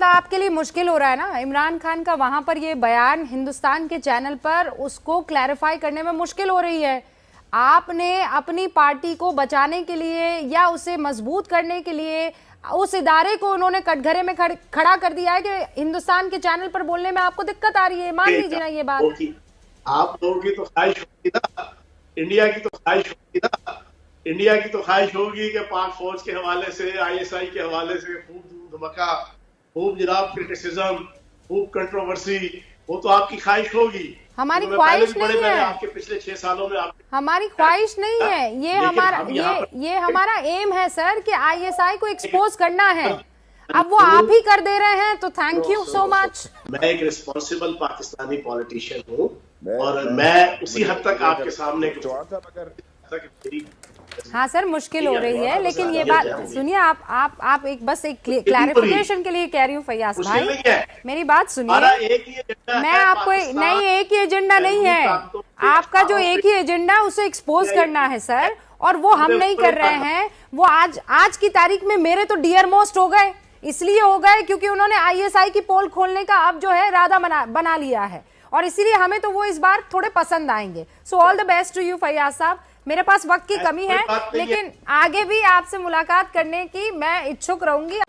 मतलब आपके लिए मुश्किल हो रहा है ना इमरान खान का वहां पर ये बयान हिंदुस्तान के चैनल पर, उसको क्लैरिफाई करने में मुश्किल हो रही है। आपने अपनी पार्टी को बचाने के लिए या उसे मजबूत करने के लिए उस इदारे को उन्होंने कटघरे में खड़ा कर दिया है कि हिंदुस्तान के चैनल पर बोलने में आपको दिक्कत आ रही है। मान लीजिए ना ये बात। आप लोगों की तो ख्वाहिश होगी ना, इंडिया की तो ख्वाहिश होगी ना, इंडिया की तो ख्वाहिश होगी कि पाक फौज के हवाले से, आईएसआई के हवाले से खूब धमाका, खूब जनाब क्रिटिसिज्म, खूब कंट्रोवर्सी, वो तो आपकी ख्वाहिश होगी। हमारी ख्वाहिश नहीं है। आपके पिछले 6 सालों में हमारी ख्वाहिश नहीं है। ये हमारा एम है सर कि आईएसआई को एक्सपोज करना है। अब वो आप ही कर दे रहे हैं तो थैंक यू सो मच। मैं एक रिस्पॉन्सिबल पाकिस्तानी पॉलिटिशियन हूँ और मैं उसी हद तक आपके सामने हाँ सर, मुश्किल हो रही है, लेकिन ये बात सुनिए। आप एक बस एक क्लैरिफिकेशन के लिए कह रही हूँ फैयाज भाई, मेरी बात सुनिए। मैं आपको नहीं, एक ही एजेंडा नहीं है आपका। जो एक ही एजेंडा उसे एक्सपोज करना है सर, और वो हम नहीं कर रहे हैं। वो आज की तारीख में मेरे तो डियर मोस्ट हो गए, इसलिए हो गए क्योंकि उन्होंने आईएसआई की पोल खोलने का अब जो है इरादा बना लिया है, और इसीलिए हमें तो वो इस बार थोड़े पसंद आएंगे। So all the best to you Faiyaz साहब। मेरे पास वक्त की कमी है, लेकिन आगे भी आपसे मुलाकात करने की मैं इच्छुक रहूंगी।